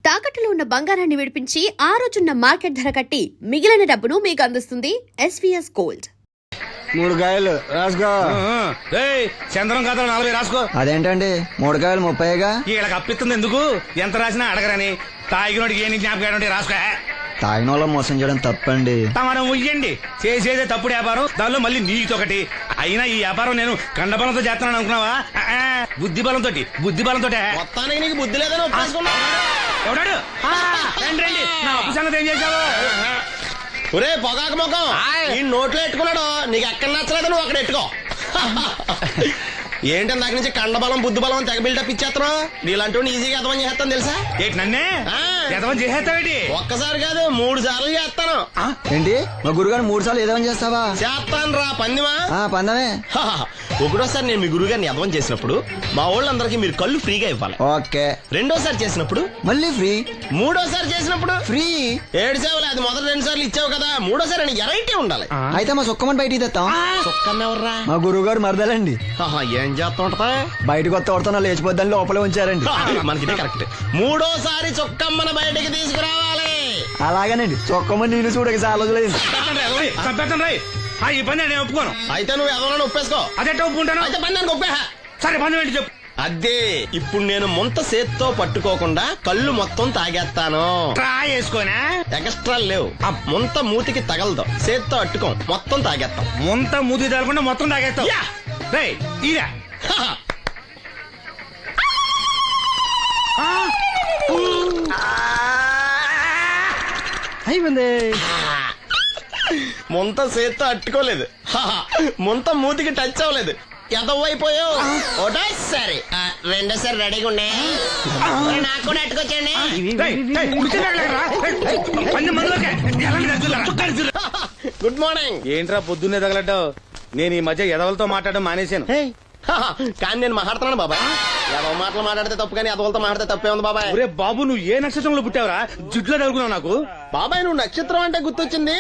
తాకట్టులో ఉన్న బంగారాన్ని విడిపించి ఆ రోజున్న మార్కెట్ ధర కట్టి మిగిలిన డబ్బును మీకు అందిస్తుంది ఎస్వీఎస్ గోల్డ్. 3 కాయలు రాసుకో. చంద్రం కథ 40 రాసుకో. అదేంటండి 3 కాయలు 30గా? వీళ్ళకి అప్పిస్తుంది ఎందుకు? ఎంత రాసినా అడగరని. తాగినోడికి ఏ జ్ఞాపకం రాసుకో. తాగిన వాళ్ళ మోసం చేయడం తప్పండి. మనం ఉయ్యండి చేసేదే తప్పుడు వ్యాపారం, దానిలో మళ్ళీ నీతొకటి. అయినా ఈ వ్యాపారం నేను కండబలంతో చేస్తున్నాను అనుకున్నావా? బుద్ధి బలంతో మొత్తానికి నీకు బుద్ధి లేదని ఒప్పేసుకున్నావు. ఎవడాడు? రండి నా అప్పు సంగతి ఏం చేశావు? ఒరే పొగాకు ముఖం, ఈ నోట్లో ఎట్టుకున్నాడు. నీకు ఎక్కడ నచ్చలేదు నువ్వు అక్కడ ఎట్టుకో. ఏంటి నాకు నుంచి కండబలం బుద్ధి బలం తెగ బిల్డప్ ఇచ్చేస్తున్నావు. నీలాంటి ఈజీగా ఎదవని చేస్తాను తెలుసా? ఏంటి నన్నే ఎదవని చేసేస్తావేటి? ఒక్కసారి కాదు 3 సార్లు చేస్తాను. ఏంటి మా గురుగారు 3 సార్లు ఏదేమని చేస్తావా? చేస్తాను రా పందిమా. పందమే. ఒకటోసారి నేను మీ గురుగారిని ఎదవని చేసినప్పుడు మా వాళ్ళందరికీ మీరు కళ్ళు ఫ్రీగా ఇవ్వాలి. ఓకే. రెండోసారి చేసినప్పుడు మళ్ళీ ఫ్రీ. మూడోసారి చేసినప్పుడు ఫ్రీ. 7 సేవలు అది మొదటి 2 సార్లు ఇచ్చావు కదా, మూడోసారి అని ఎరైటీ ఉండాలి. అయితే మా సుక్కమని బయటికి తెస్తాం. సుక్కమ్మెవర్రా? మా గురువుగారు మరదలండి. ఏం చేస్తుంటా? బయటకు వస్తే కొడుతున్నా లేచిపోద్దని లోపలే ఉంచారండి. మనకి కరెక్ట్. మూడోసారి చొక్కమ్మని బయటికి తీసుకురావాలి. అలాగేనండి. చొక్కమని నేను చూడక చాలా రోజులైంది. ఈ పని నేను ఒప్పుకోను. అయితే నువ్వు ఎవరైనా ఒప్పేసుకో. అదెట్ట ఒప్పుకుంటాను? అయితే పని దానికి ఒప్పే. సరే పని ఏంటి చెప్పు. అదే ఇప్పుడు నేను ముంత చేత్తో పట్టుకోకుండా కళ్ళు మొత్తం తాగేస్తాను. ట్రా వేసుకోనా? ఎక్స్ట్రా లేవు. ఆ ముంత మూతికి తగలదు. చేత్తో అట్టుకోం, మొత్తం తాగేస్తాం. ముంత మూతి తగలకుండా మొత్తం తాగేస్తావు. ఇరా అయిపోయింది. ముంత చేత్తో అట్టుకోలేదు, ముంత మూతికి టచ్ అవ్వలేదు. ఎదవైపోయావు. ఒకటోసారి రెండోసారి రెడీగా ఉండే. నాకు కూడా అట్టుకొచ్చండి. Good morning. ఏంట్రా పొద్దున్నే తగలడ్డావు? నేను ఈ మధ్య ఎదవలతో మాట్లాడడం మానేశాను. కానీ నేను మాట్లాడుతున్నాను బాబాయ్. ఎదవ మాటలు మాట్లాడితే తప్పు, కానీ ఎదవలతో మాట్లాడితే తప్పే ఉంది బాబాయ్. ఒరే బాబు, నువ్వు ఏ నక్షత్రంలో పుట్టావురా? జుట్లో తగులుకున్నావు నాకు. బాబాయ్ నువ్వు నక్షత్రం అంటే గుర్తొచ్చింది.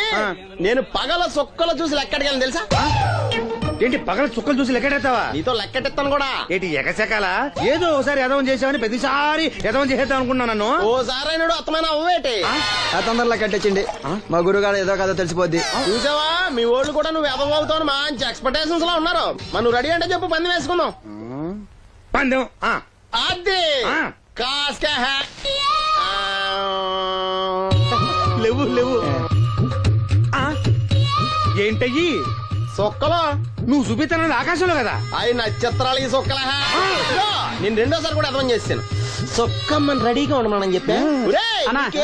నేను పగల సొక్కలు చూసి లెక్కడికెళ్ళను తెలుసా? ఏంటి పగల చుక్కలు చూసి లెక్కెడతావా? నీతో లెక్కెట్టాను కూడా. ఏంటి ఎగసెకాల? ఏదో ఒకసారి ఎదవం చేసావని ప్రతిసారి ఎదవం చేసేద్దాం అనుకున్నా నన్ను. ఓసారి అయినాడు అత్తమైన అవ్వేటి. తొందరలో కట్టించండి. మా గురుగారు ఏదో కదా తెలిసిపోద్ది. చూసావా, మీ వాళ్ళు కూడా నువ్వు ఎదవ అవుతావు మంచి ఎక్స్పెక్టేషన్స్ లో ఉన్నారు. మరి నువ్వు రెడీ అంటే చెప్పు, పందెం వేసుకుందాం. పందెం అది కాస్క లేవు లేవు. ఏంటయ్యి సొక్కలో నువ్వు చూపిస్తానది ఆకాశంలో కదా? అవి నక్షత్రాలు ఈ సొక్కల. నేను రెండోసారి కూడా అర్థం చేస్తాను. సొక్కమ్మని రెడీగా ఉండమని చెప్పా.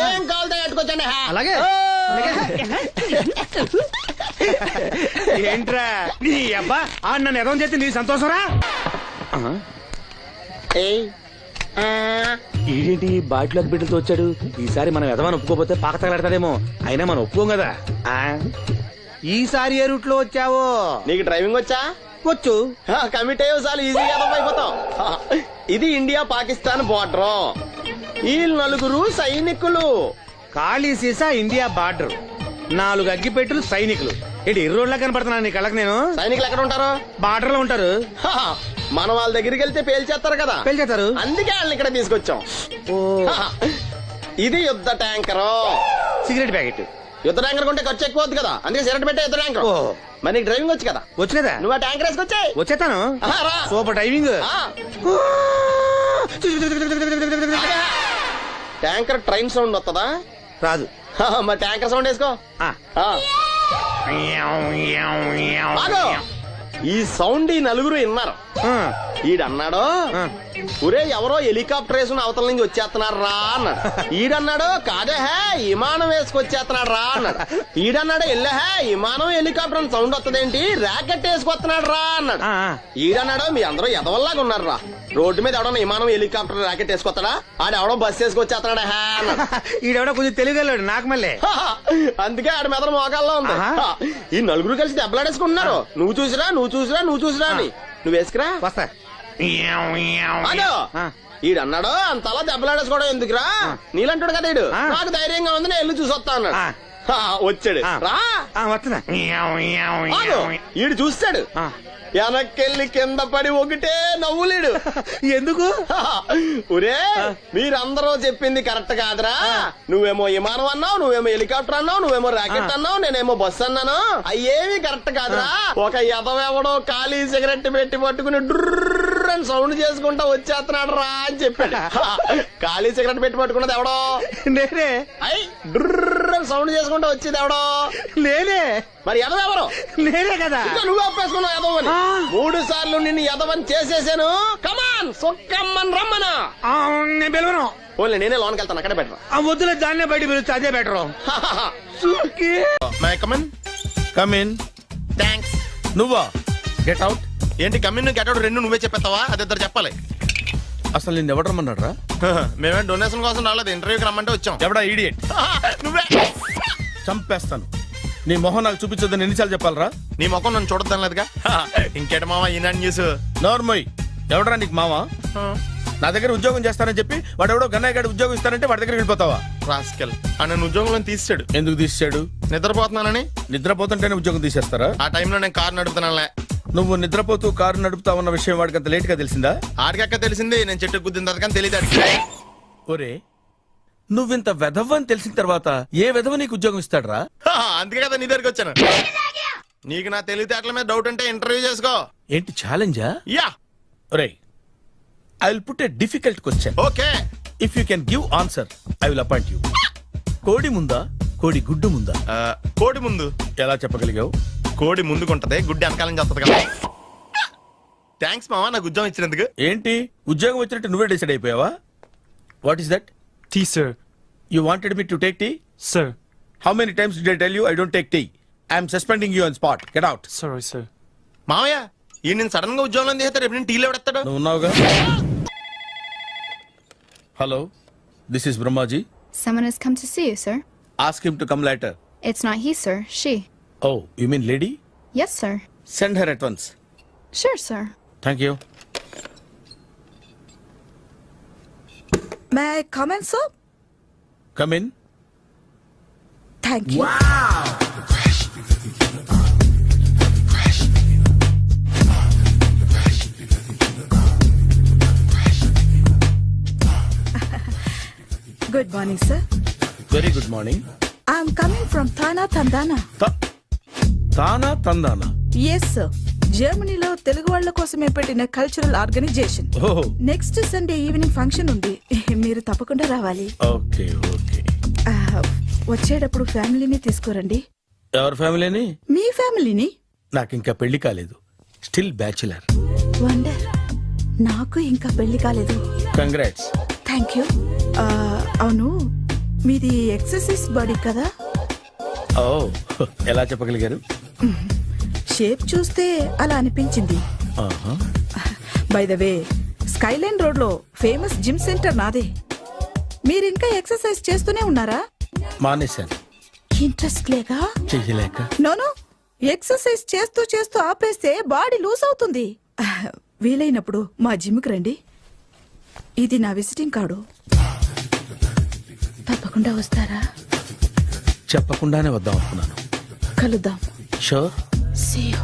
ఏం కావాలో కట్టుకొచ్చండి. అలాగే. ఏంట్రా నీ అబ్బా నన్ను ఎదవం చేస్తే నీ సంతోషరా? ఏంటి బాటిలోకి బిడ్డలతో వచ్చాడు? ఈసారి మనం ఎదవని ఒప్పుకోపోతే పాక తగలడతాడేమో. అయినా మనం ఒప్పుకోం కదా. ఈసారి ఏ రూట్ లో వచ్చావో? నీకు డ్రైవింగ్ వచ్చా? వచ్చు. కమిట్ అయ్యే చాలు ఈజీగా అయిపోతాం. ఇది ఇండియా పాకిస్తాన్ బోర్డర్. ఈ 4 సైనికులు. ఖాళీ సీసా ఇండియా బార్డర్, 4 అగ్గిపెట్టులు సైనికులు. ఏంటి ఇర్రోడ్లా కనపడుతున్నాను నీ కళ్ళకి నేను? సైనికులు ఎక్కడ ఉంటారు? బార్డర్ లో ఉంటారు. మన వాళ్ళ దగ్గరికి వెళ్తే పేల్చేస్తారు కదా. పేల్చేస్తారు. అందుకే వాళ్ళని ఇక్కడ తీసుకొచ్చాం. ఇది యుద్ధ ట్యాంకర్. Cigarette packet. యుద్ధ ట్యాంకర్ కొంటే ఖర్చు ఎక్కువ అవుతుంది కదా, అందుకే సిగరెట్ పెట్టే యుద్ధ ట్యాంకర్. మరి నీకు డ్రైవింగ్ వచ్చు కదా? వచ్చు కదా. నువ్వు ఆ ట్యాంకర్ వేసుకొచ్చాయి. వచ్చేస్తాను. Super driving. Tanker train sound వస్తుందా? రాదు. మరి ట్యాంకర్ సౌండ్ వేసుకో. ఈ సౌండ్ ఈ 4 విన్నారు. ఈడన్నాడు, ఒరే ఎవరో హెలికాప్టర్ వేసుకుని అవతల నుంచి వచ్చేస్తున్నారు రా అన్నాడు. ఈడన్నాడు, కాదే విమానం వేసుకొచ్చేస్తున్నాడు రా అన్నాడు. ఈడన్నాడు, ఎల్లహే విమానం హెలికాప్టర్ సౌండ్ వస్తుందేంటి, ర్యాకెట్ వేసుకొస్తున్నాడు రా అన్నాడు. ఈడన్నాడు, మీ అందరూ ఎదవల్లాగా ఉన్నారు రా, రోడ్డు మీద ఎవడన్నా విమానం హెలికాప్టర్ ర్యాకెట్ వేసుకొస్తాడా? ఆడెవడో బస్సు వేసుకొచ్చేస్తున్నాడా అన్నాడు. ఈడెవడో కొంచెం తెలియగలడు నాకు మళ్ళీ. అందుకే ఆడ మెదడు మోకాల్లో ఉంది. ఈ 4 కలిసి దెబ్బలాడేసుకుంటున్నారు. నువ్వు చూసిరా అని. నువ్వు వేసుకురా. వస్తా. ఈడన్నాడు, అంతలా దెబ్బలాడేసుకోవడం ఎందుకురా, నీలంటాడు కదా ఈడు. నాకు ధైర్యంగా ఉంది, నేను వెళ్ళి చూసొస్తా అన్నాడు. వచ్చాడు ఆ. రా వస్తున్నా ఆగు. ఈడు చూస్తాడు ఆ. వెనక్కెళ్ళి కింద పడి ఒకటే నవ్వులేడు ఎందుకు ఒరే మీరందరూ చెప్పింది కరెక్ట్ కాదురా నువ్వేమో విమానం అన్నావు నువ్వేమో హెలికాప్టర్ అన్నావు నువ్వేమో రాకెట్ అన్నావు నేనేమో బస్సు అన్నాను అయ్యేవి కరెక్ట్ కాదురా ఒక ఎదవెవడో ఖాళీ సిగరెట్ పెట్టి పట్టుకుని డుర్ర్ అని సౌండ్ చేసుకుంటా వచ్చేస్తున్నాడు రా అని చెప్పాడు ఖాళీ సిగరెట్ పెట్టి పట్టుకున్నది ఎవడో నేనే అయ్ డుర్ర్ అని సౌండ్ చేసుకుంటా వచ్చేది ఎవడో నేనే మరి ఎదవెవరు నేనే కదా ఇంకా నువ్వు అప్పేసుకున్నావు ఎదవని 3 సార్లు నిన్ను ఎదవని చేసేసాను కమాన్ సొక్కమ్మన్ రమ్మను నేను పిలవను ఓన్లీ నేనే లోన్కి వెళ్తాను అక్కడే బెటర్ ఆ వద్దులే దాన్నే బయట పిలుస్తా అదే బెటరు కమిన్ థ్యాంక్స్ నువ్వా గెట్ అవుట్ ఏంటి కమ్యూన్ గెటౌట్ రెండు నువ్వే చెప్పేస్తావా అది ఇద్దరు చెప్పాలి అసలు నేను ఎవరు రమ్మన్నాడు రా మేమే డొనేషన్ కోసం రాలేదు ఇంటర్వ్యూకి రమ్మంటే వచ్చాం ఎవడా ఈడియట్ నువ్వే చంపేస్తాను నీ మొహం నాకు చూపించొద్దని ఎన్నిసార్లు చెప్పాలరా నీ ముఖం నన్ను చూడద్దాం లేదుగా ఇంకేట మామ ఈనాడు న్యూస్ నోర్మోయ్ ఎవడరా నీకు మావా నా దగ్గర ఉద్యోగం చేస్తానని చెప్పి వాడు ఎవడో గన్నయ్య గారి ఉద్యోగం ఇస్తానంటే వాడి దగ్గర వెళ్ళిపోతావా రాస్కెల్ ఆ నన్ను ఉద్యోగంలో తీసాడు ఎందుకు తీసాడు నిద్రపోతున్నానని నిద్రపోతుంటేనే ఉద్యోగం తీసేస్తారా ఆ టైంలో నేను కారు నడుపుతున్నానులే నువ్వు నిద్రపోతూ కారు నడుపుతావన్న విషయం వాడికి అంత లేట్ గా తెలిసిందా ఆడికక్క తెలిసింది నేను చెట్టు గుద్దిన తర్వాత కానీ తెలియదు ఆడికి ఒరే నువ్వింత వెధవ్వని తెలిసిన తర్వాత ఏ వెధవ నీకు ఉద్యోగం ఇస్తాడరా అందుకే కదా నీ దగ్గరికి వచ్చాను నీకు నా తెలివితేటల మీద డౌట్ అంటే ఇంటర్వ్యూ చేసుకో ఏంటి ఛాలెంజా యా ఒరే I will put a difficult question okay if you can give answer I will appoint you కోడి ముందా కోడి గుడ్డు ముందా కోడి ముందు ఎలా చెప్పగలిగావు కోడి ముందుకుంటది గుడ్డి వెనకాలం చేస్తుంది కదా థ్యాంక్స్ మామ నాకు ఉద్యోగం ఇచ్చినందుకు ఏంటి ఉద్యోగం వచ్చినట్టు నువ్వే డిసైడ్ అయిపోయావా what is that Tea, sir. You wanted me to take tea Sir. How many times did I tell you I don't take tea I'm suspending you on spot get out Sorry, sir. మామయ్య ఈ నేను sudden గా ఉద్యోగంలో తీస్తాడు రేపు నేను టీలో పెడతాడు నువ్వు ఉన్నావుగా hello this is Brahmaji Someone has come to see you, sir. Ask him to come later It's not he, sir. She. Oh you mean lady Yes, sir. Send her at once Sure, sir. Thank you May I come in, sir? Come in Thank you. Good morning, sir. Very good morning I'm coming from Thana, Tandana. Thana Tandana Yes, sir. జర్మనీలో తెలుగు వాళ్ళ కోసమే పెట్టిన cultural organisation ఓహో next Sunday evening function ఉంది మీరు తప్పకుండా రావాలి ఓకే ఓకే వచ్చేటప్పుడు ఫ్యామిలీని తీసుకురండి ఎవరి ఫ్యామిలీని మీ ఫ్యామిలీని నాకు ఇంకా పెళ్లి కాలేదు స్టిల్ బ్యాచులర్ వండర్ నాకు ఇంకా పెళ్లి కాలేదు కంగ్రాట్స్ థ్యాంక్ యూ అవును మీది ఎక్సర్సైజ్ బాడీ కదా ఓ ఎలా చెప్పగలిగారు షేప్ చూస్తే అలా అనిపించింది ఆహా. By the way skyline road లో ఫేమస్ జిమ్ సెంటర్ నాదే మీరు ఇంకా ఎక్సర్సైజ్ చేస్తూనే ఉన్నారా మానేశాను ఇంట్రెస్ట్ లేగా చెయ్యలేక నోను ఎక్సర్సైజ్ చేస్తూ చేస్తూ ఆపేస్తే బాడీ లూజ్ అవుతుంది వీలైనప్పుడు మా జిమ్కి రండి ఇది నా విజిటింగ్ కార్డు తప్పకుండా వస్తారా చెప్పకుండానే వద్దాం అనుకున్నాను కలుద్దాం షూర్ See you.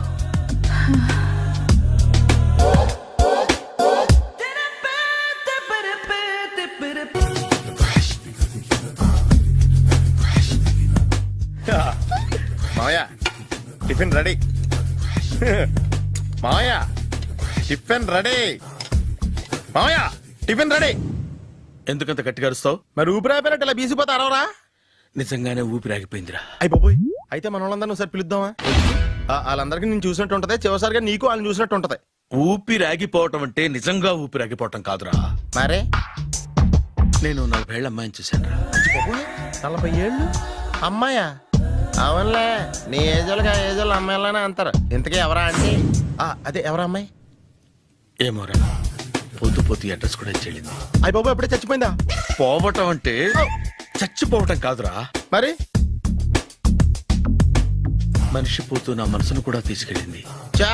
మామయ్య టిఫిన్ రెడీ మామయ్య టిఫిన్ రెడీ మామయ్య టిఫిన్ రెడీ ఎందుకంత గట్టిగా అరుస్తావు మరి ఊపిరాయిపోయినట్టు ఇలా బీసిపోతే అరవరా నిజంగానే ఊపిరాగిపోయిందిరా అయ్యి బాబోయ్ అయితే మన వాళ్ళందరినీ ఒకసారి పిలుద్దామా వాళ్ళందరికీ నేను చూసినట్టు ఉంటది చివరిసారిగా నీకు వాళ్ళని చూసినట్టు ఉంటది ఊపిరాగిపోవటం అంటే నిజంగా ఊపిరాగిపోవటం కాదురా మరే నేను 40 ఏళ్ల అమ్మాయిని చూశాను రా 40 ఏళ్ళు అమ్మాయా అవునులే నీ ఏజోళ్ళకి ఆ ఏజోళ్ళు అమ్మాయిలానే అంటారు ఇంతకీ ఎవరా అంటే అదే ఎవరా అమ్మాయి ఏమోరా పొద్దు పొద్దు అడ్రస్ కూడా చెల్లింది అయ్యి బాబు ఎప్పుడే చచ్చిపోయిందా పోవటం అంటే చచ్చిపోవటం కాదురా మరి మనిషి పోతూ నా మనసును కూడా తీసుకెళ్ళింది చా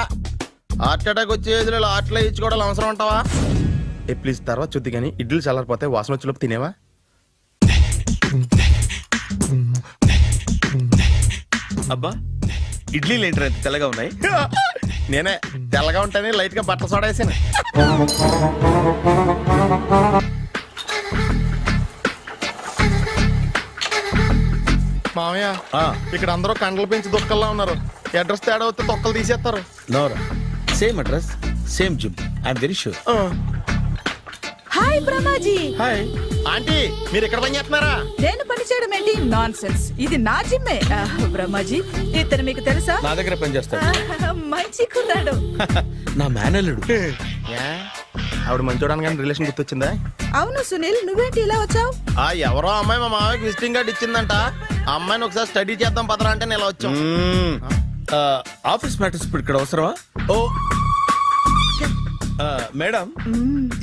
హార్ట్ అటాక్ వచ్చే ఏజ్లో ఆటలో ఇచ్చుకోవడం అవసరం ఉంటావా ప్లీజ్ తర్వాత చూద్ది కానీ ఇడ్లు చల్లారిపోతే వాసన వచ్చేలోపు తినేవా అబ్బా ఇడ్లీలు ఏంట్రా ఇంత తెల్లగా ఉన్నాయి? నేనే తెల్లగా ఉంటానే లైట్ గా బట్టలు సోడా వేసాను. మామయ్య ఆ, ఇక్కడ అందరూ కండలు పెంచి దుక్కల్లా ఉన్నారు. అడ్రస్ తేడా వస్తే తొక్కలు తీసేస్తారు. నోరా same address same gym I'm very sure. Hi Brahmaji. Hi. Aunty మీరు ఇక్కడ పని చేస్తున్నారా? నేను పని చేయడం ఏంటి? Nonsense. ఇది నా జిమ్మే. బ్రహ్మాజీ ఇతను మీకు తెలుసా? నా దగ్గర పని చేస్తాడు. మంచి కుర్రాడు. నా మేనల్లుడు. ఆవిడ మంచోడానికి కానీ రిలేషన్ గుర్తొచ్చిందా? అవును సునీల్, నువ్వేంటి ఇలా వచ్చావు? ఆ ఎవరో అమ్మాయి మా మామయ్యకి విజిటింగ్ కార్డ్ ఇచ్చిందంట. ఆ అమ్మాయిని ఒకసారి స్టడీ చేద్దాం పదరా అంటే నేను ఇలా వచ్చాం. ఆఫీస్ మ్యాటర్స్ ఇప్పుడు ఇక్కడ అవసరమా? ఓ మేడం,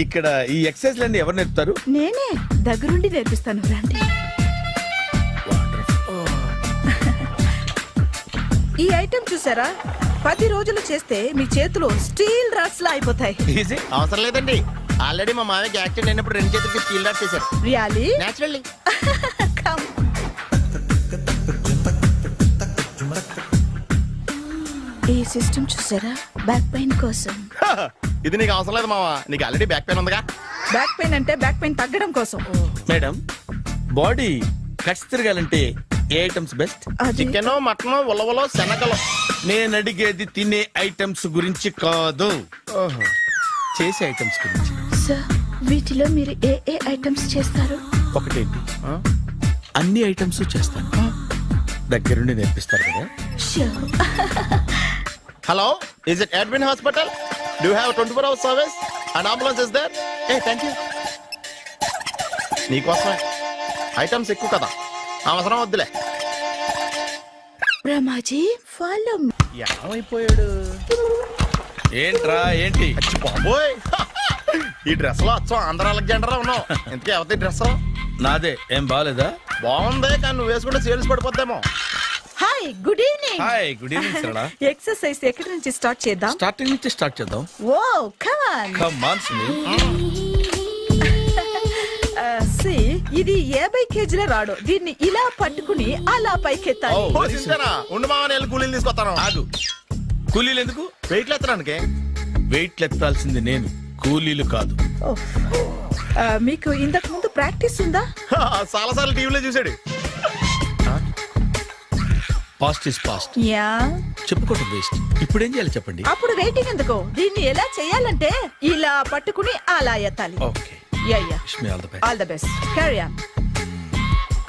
ఇక్కడ ఈ ఎక్సర్సైజ్ లన్నీ ఎవరు నేర్పుతారు? నేనే దగ్గరుండి నేర్పిస్తాను, రండి. ఈ ఐటెం చూసారా? 10 రోజులు చేస్తే మీ చేతులు స్టీల్ రాట్స్ లా అయిపోతాయి. ఈజీ. అవసరం లేదండి, ఆల్రెడీ మా మామయ్యకి యాక్సిడెంట్ అయినప్పుడు 2 చేతులకి స్టీల్ డాట్ చేశారు. రియాలీ? నేచురల్లీ. Come. ఈ సిస్టమ్ చూసారా? బ్యాక్ పెయిన్ కోసం. ఇది నీకు అవసరం లేదు మావా, నీకు ఆల్రెడీ బ్యాక్ పెయిన్ ఉందిగా. బ్యాక్ పెయిన్ అంటే బ్యాక్ పెయిన్ తగ్గడం కోసం. మేడం, బాడీ కట్స్ తిరగాలంటే ఏ ఐటమ్స్ బెస్ట్? అది చికెన్, మటన్, ఉలవలో, శనగలు. నేను అడిగేది తినే ఐటమ్స్ గురించి కాదు, చేసే ఐటమ్స్ గురించి. సార్, వీటిలో మీరు ఏ ఏ ఐటమ్స్ చేస్తారు? ఒకటేంటి, అన్ని ఐటమ్స్ చేస్తాను. దగ్గరుండి నేర్పిస్తారు కదా. Sure. Hello, is it admin hospital? Do have 24 hours service and ambulance is there? Ah thank you. నీకోసమే ఐటమ్స్ ఎక్కువ కదా, అవసరం వద్దులే. బ్రహ్మాజీ ఫాలో. ఏమైపోయాడు? ఏంట్రా ఏంటి? అచ్చి బాబోయ్, ఈ డ్రెస్ లో అచ్చం ఆంధ్ర అలెగ్జాండర్ ఉన్నావు. ఇంతకీ ఎవరి డ్రెస్? నాదే. ఏం బాగాలేదా? బాగుంది, కానీ నువ్వు వేసుకుంటే సేల్స్ పడిపోద్దేమో. Hi, good evening. Hi, good evening Sarala. Exercise ఎక్కడి నుంచి స్టార్ట్ చేద్దాం? స్టార్టింగ్ నుంచి స్టార్ట్ చేద్దాం. Oh come on. Come on Sunil. See, ఇది 50 కేజీల రాడు. దీన్ని ఇలా పట్టుకుని అలా పైకెత్తాలి. Oh. ఓ, సింతేనా? ఉండు మామ, నేను కూలీలు తీసుకొస్తాను. ఆగు. కూలీలు ఎందుకు? వెయిట్లు ఎత్తడానికి. వెయిట్ ఎత్తాల్సింది నేను, కూలీలు కాదు. ఓహ్. మీకు ఇంతకు ముందు ప్రాక్టీస్ ఉందా? చాలా సార్లు టీవీలో చూసాడు. Past is past. యా. చెప్పుకోవటం వేస్ట్. ఇప్పుడు ఏం చేయాలి చెప్పండి. అప్పుడు వెయిటింగ్ ఎందుకు? దీన్ని ఎలా చేయాలంటే ఇలా పట్టుకుని అలా ఎత్తాలి. Okay, yeah yeah. Wish me all the best. All the best. Carry on.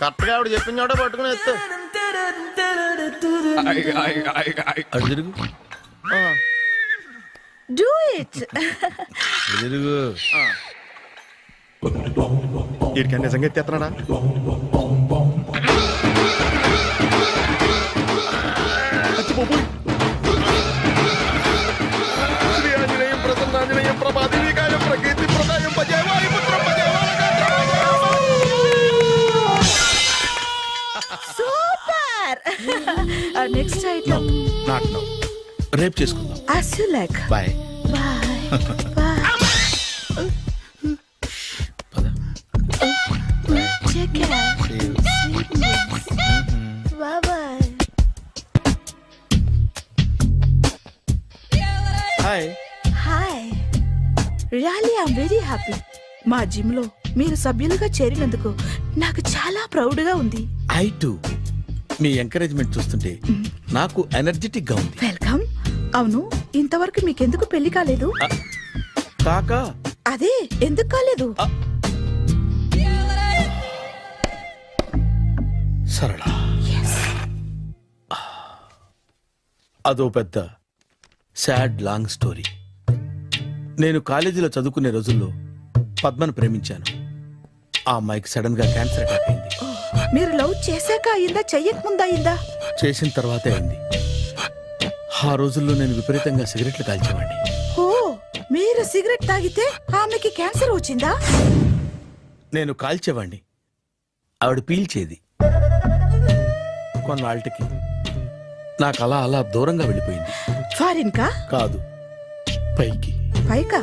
Correct గా ఆవిడ చెప్పిన చోట పట్టుకుని ఎత్తు. అటు తిరుగు, డూ ఇట్. అటు తిరుగు. వీడికి నిజంగా ఎత్తేస్తున్నాడా? అచ్చి బాబోయ్. శ్రీ ఆంజనేయం ప్రసన్నాంజనేయం ప్రభాదేవికాయం ప్రకీర్తి ప్రదాయం భజే వాయుపుత్రం భజే super. Next item. Not now, రేపు చేసుకుందాం. as you like. Bye. Bye. Bye. పద. Take care. See you. Sweetness. Bye bye. Hi. Hi. Really I'm very happy. మా జిమ్ లో మీరు సభ్యులుగా చేరినందుకు నాకు చాలా ప్రౌడ్ గా ఉంది. I to. మీ ఎంకరేజ్మెంట్ చూస్తుంటే నాకు ఎనర్జెటిక్ గా ఉంది. వెల్కమ్. అవును, ఇంతవరకు మీకెందుకు పెళ్లి కాలేదు? కాకా, అదే ఎందుకు కాలేదు? సరళ, అదో పెద్ద సాడ్ లాంగ్ స్టోరీ. నేను కాలేజీలో చదువుకునే రోజుల్లో పద్మను ప్రేమించాను. ఆ అమ్మాయికి సడన్ గా క్యాన్సర్ అటాక్ అయింది. మీరు లవ్ చేశాక అయిందా, చెయ్యక ముందా అయిందా? చేసిన తర్వాతే అయింది. ఆ రోజుల్లో నేను విపరీతంగా సిగరెట్లు కాల్చేవాడిని. ఓ, మీరు సిగరెట్ తాగితే ఆమెకి క్యాన్సర్ వచ్చిందా? నేను కాల్చేవాడిని, ఆవిడ పీల్చేది. కొన్నాళ్ళకి నాకు అలా అలా దూరంగా వెళ్ళిపోయింది. ఫారిన్ కా? కాదు, పైకి. పైకా?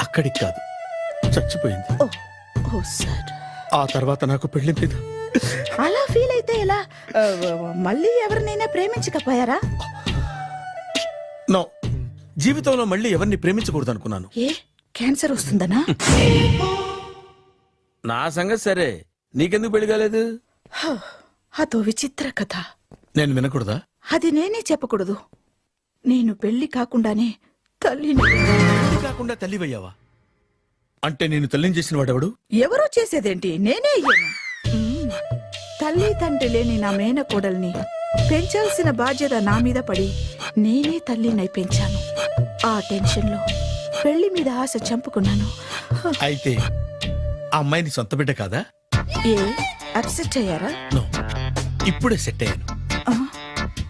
అక్కడికి కాదు, చచ్చిపోయింది. ఓ, ఓ సార్. ఆ తర్వాత నాకు పెళ్లి మీద అలా ఫీల్ అయితే ఎలా? మళ్ళీ ఎవరినైనా ప్రేమించకపోయారా? నో, జీవితంలో మళ్ళీ ఎవరిని ప్రేమించకూడదు అనుకున్నాను. ఏ క్యాన్సర్ వస్తుందనా? నా సంగతి సరే, నీకెందుకు పెళ్లి కాలేదు? అదో విచిత్ర కథ. నేను వినకూడదా? అది నేనే చెప్పకూడదు. నేను పెళ్లి కాకుండానే తల్లిని. పెళ్లి కాకుండా తల్లివయ్యావా? అంటే నేను తల్లిని చేసిన వాడెవడు? ఎవరో చేసేదేంటి, నేనే అయ్యాను. తల్లి తండ్రి లేని నా మేనకోడల్ని పెంచాల్సిన బాధ్యత నా మీద పడి నేనే తల్లినై పెంచాను. ఆ టెన్షన్లో పెళ్లి మీద ఆశ చంపుకున్నాను. అయితే ఆ అమ్మాయిని సొంత బిడ్డ కాదా? ఏ అప్సెట్ అయ్యారా? నో, ఇప్పుడే సెట్ అయ్యాను. ఆ,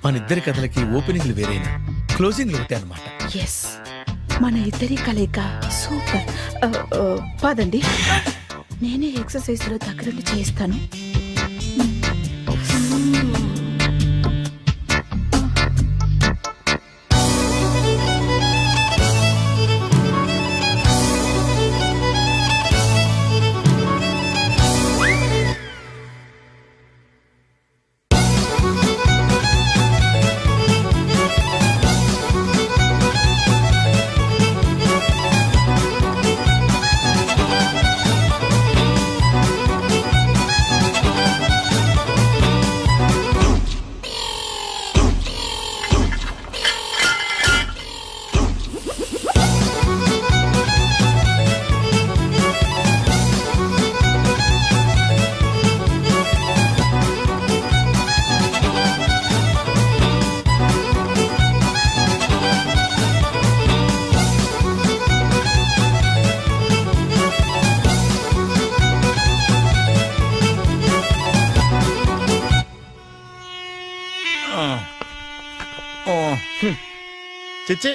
మన ఇద్దరి కథలకి ఓపెనింగ్లు వేరైనా క్లోజింగ్లు ఒకటే అనమాట. ఎస్, మన ఇద్దరి కలయిక సూపర్. పదండి, నేనే ఎక్సర్సైజ్ లో దగ్గరుండి చేస్తాను. చిచ్చి,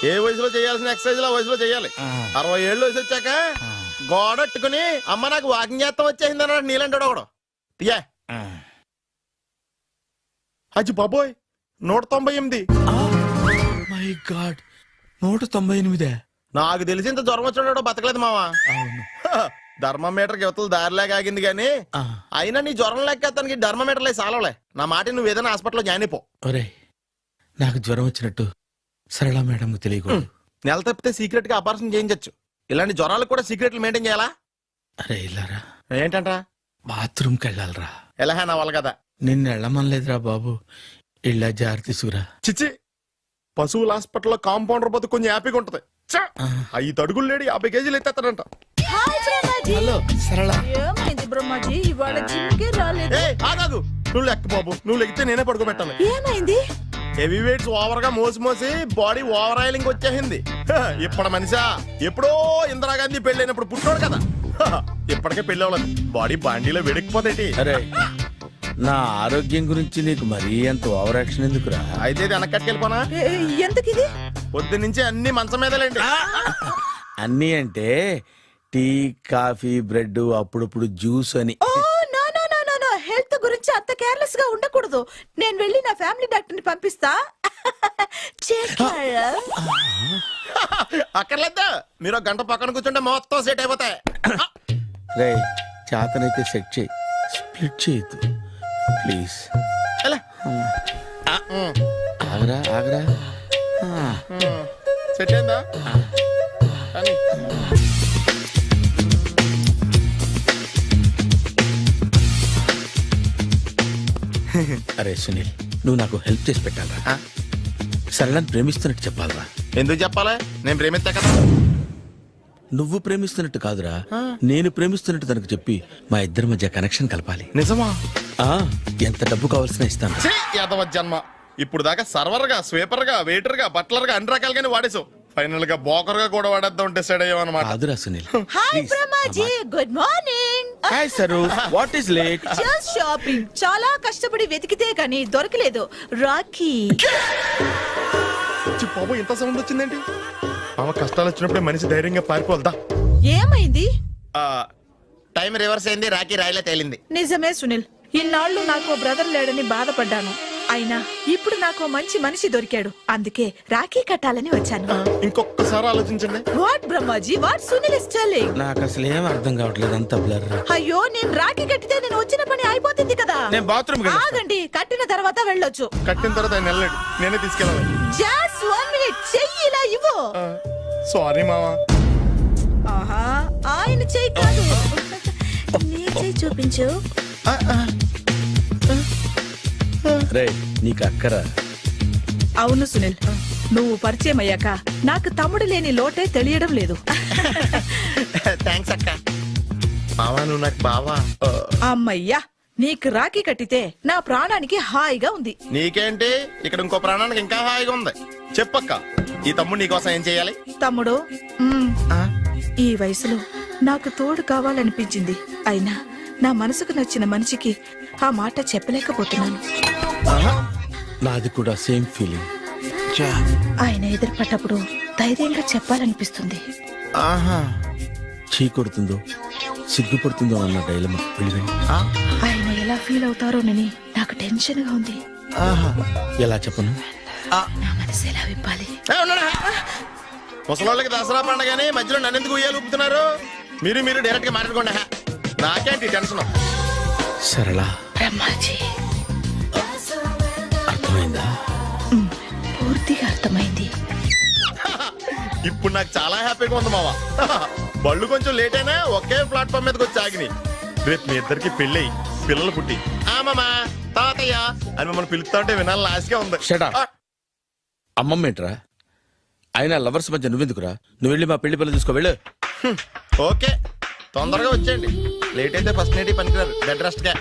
ఏ వయసులో చేయాల్సిన ఎక్సర్సైజ్ ఆ వయసులో చేయాలి. 60 ఏళ్ళు వయసు వచ్చాక గోడట్టుకుని అమ్మ నాకు వాకింగ్ చేస్తాం వచ్చేసింది అన్నాడు నీలంటాడు ఒకడు. తీయా అచ్చి బాబోయ్, 198. My God, 198. నాకు తెలిసి ఇంత జ్వరం వచ్చాడో బతకలేదు మావా. ధర్మమీటర్ యువతలు దారిలాగా ఆగింది గానీ అయినా నీ జ్వరం లెక్క తనకి ధర్మమీటర్లే సాలవలే. నా మాట నువ్వు ఏదైనా హాస్పిటల్లో జాయిన్ అయిపో. ఒరే, నాకు జ్వరం వచ్చినట్టు సరళ మేడం తెలియకూడదు. నెల తప్పితే సీక్రెట్ గా ఆపరేషన్ చేయించచ్చు. ఇలాంటి జ్వరాలకు కూడా సీక్రెట్లు మెయింటైన్ చేయాలా? అరే ఇల్లారా, ఏంటంటరా? బాత్రూమ్కి వెళ్ళాలరా. ఎలా నా వాళ్ళ కదా. నిన్ను వెళ్ళమనలేదురా బాబు, ఇళ్ళ జారి తీసుకురా. చిచ్చి, పశువుల హాస్పిటల్లో కాంపౌండర్ పోతే కొంచెం హ్యాపీగా ఉంటది. 5 అడుగులు లేడి 50 కేజీలు ఎత్తేస్తాడంట. హలో సరళ. ఏమైంది బ్రహ్మాజీ, ఇవాళ జిమ్కే రాలేదు? ఏ ఆగాదు, నువ్వు లెక్క బాబు. నువ్వు లెక్కితే నేనే పడుకోబెట్టాలి. ఏమైంది? హెవీ వెయిట్స్ ఓవర్ గా మోసి మోసి బాడీ ఓవర్ ఆయిలింగ్ వచ్చేసింది. ఇప్పుడు మనిషా ఎప్పుడో ఇందిరాగాంధీ పెళ్ళైనప్పుడు పుట్టినోడు కదా. ఇప్పటికే పెళ్ళి అవ్వలేదు, బాడీ బాండీలో వెడికిపోతేటి. అరే, నా ఆరోగ్యం గురించి నీకు మరీ అంత ఓవర్ యాక్షన్ ఎందుకురా? అయితే ఇది వెనక్కట్టుకెళ్ళిపోనా? ఎందుకిది? పొద్దు నుంచి అన్ని మంచం మీదలేండి. అన్నీ అంటే టీ, కాఫీ, బ్రెడ్, అప్పుడప్పుడు జ్యూస్ అని. Oh no no no no no, health గురించి అంత కేర్లెస్ గా ఉండకూడదు. నేను వెళ్ళి నా ఫ్యామిలీ డాక్టర్ ని పంపిస్తా. అక్కర్లేదు, మీరు ఒక గంట పక్కన కూర్చుంటే మొత్తం సెట్ అయిపోతాయి. రే, చేతనైతే సెట్ చేయి, స్ప్లిట్ చేయొద్దు ప్లీజ్. ఎలా? ఆగరా ఆగరా. సెట్ అయిందా? కానీ అరే సునీల్, నువ్వు నాకు హెల్ప్ చేసి పెట్టాలరా. సరళని ప్రేమిస్తున్నట్టు చెప్పాలరా. ఎందుకు చెప్పాలి? నేను ప్రేమిస్తా కదా. నువ్వు ప్రేమిస్తున్నట్టు కాదురా, నేను ప్రేమిస్తున్నట్టు తనకు చెప్పి మా ఇద్దరి మధ్య కనెక్షన్ కలపాలి. నిజమా? ఆ, ఎంత డబ్బు కావాల్సిన ఇస్తాను. యాదవ జన్మ. ఇప్పుడు దాకా సర్వర్ గా, స్వీపర్ గా, వెయిటర్ గా, బట్లర్ గా అన్ని రకాలుగానే వాడేసావు. ఫైనల్ గా బోకర్ గా కూడా వాడేద్దాం డిసైడ్ అయ్యామన్నమాట. కాదురా Sunil. Hi Brahmaji, good morning. Hi sir, what is late? Just shopping. చాలా కష్టపడి వెతికితే గానీ దొరకలేదు. రాఖీ. బాబు ఇంత సౌండ్ వచ్చిందేంటి? మామ కష్టాలు వచ్చినప్పుడే మనిషి ధైర్యంగా పారిపోదా. ఏమైంది? టైం రివర్స్ అయింది, రాఖీ రాయిలా తేలింది. నిజమే సునీల్, ఇన్నాళ్ళు నాకు బ్రదర్ లేడని బాధపడ్డాను. అయినా ఇప్పుడు నాకు మంచి మనిషి దొరికాడు, అందుకే రాఖీ కట్టాలని వచ్చాను. ఇంకొకసారి ఆలోచించండి. What Brahmaji, what Sunil is telling? నాకు అసలు ఏం అర్థం కావట్లేదు, అంత బ్లర్. అయ్యో, నేను రాఖీ కట్టితే నేను వచ్చిన పని అయిపోతుంది కదా. నేను బాత్రూమ్ ఆగండి, కట్టిన తర్వాత వెళ్ళొచ్చు. కట్టిన తర్వాత ఆయన వెళ్ళాడు, నేనే తీసుకెళ్ళాలి. జస్ట్ 1 minute, చెయ్యి ఇలా ఇవ్వు. సారీ మావా. ఆహా, ఆయన చెయ్యి కాదు, నీ చెయ్యి చూపించు. రే నీకు అక్కరా? అవును సునీల్, నువ్వు పరిచయం అయ్యాక నాకు తమ్ముడు లేని లోటే తెలియడం లేదు. థ్యాంక్స్ అక్క. మావా నువ్వు నాకు బావా. అమ్మయ్యా, నీకు రాఖీ కట్టితే నా ప్రాణానికి హాయిగా ఉంది. నీకేంటి, ఇక్కడ ఇంకో ప్రాణానికి ఇంకా హాయిగా ఉంది. చెప్పక్క, ఈ తమ్ముడు నీకోసం ఏం చేయాలి? తమ్ముడు, ఈ వయసులో నాకు తోడు కావాలనిపించింది, అయినా నా మనసుకు నచ్చిన మనిషికి ఆ మాట చెప్పలేకపోతున్నాను. నాది కూడా సేమ్ ఫీలింగ్. ఆయన ఎదురుపడ్డప్పుడు ధైర్యంగా చెప్పాలనిపిస్తుంది. ఆహా. చీ కొడుతుందో సిగ్గుపడుతుందో అన్న డైలమా. ఆయన ఎలా ఫీల్ అవుతారోనని నాకు టెన్షన్ గా ఉంది. ఎలా చెప్పను? నా మనసు ఎలా విప్పాలి? ముసలోళ్ళకి దసరా పండగని మధ్యలో నన్ను ఎందుకు ఉయ్యాలు ఊపుతున్నారు? మీరు డైరెక్ట్ గా మాట్లాడుకోండి. నాకేంటి టెన్షన్? సరళ, బ్రహ్మాజీ, అర్థమైందా? పూర్తిగా అర్థమైంది. ఇప్పుడు నాకు చాలా హ్యాపీగా ఉంది మావా. బళ్ళు కొంచెం లేట్ అయినా ఒకే ప్లాట్ఫామ్ మీదకి వచ్చి ఆగినాయి. రేపు మీ ఇద్దరికి పెళ్ళి పిల్లలు పుట్టి మామా తాతయ్య అని మమ్మల్ని పిలుస్తా ఉంటే వినాలని ఆశగా ఉంది. Shut up. అమ్మమ్మ ఏంట్రా? అయినా లవర్స్ మధ్య నువ్వెందుకురా? నువ్వు వెళ్ళి మా పెళ్లి పిల్లలు చూసుకో, వెళ్ళు. ఓకే, తొందరగా వచ్చేయండి. లేట్ అయితే ఫస్ట్ నైట్ పనికిరారు, బెడ్ రెస్ట్ గా.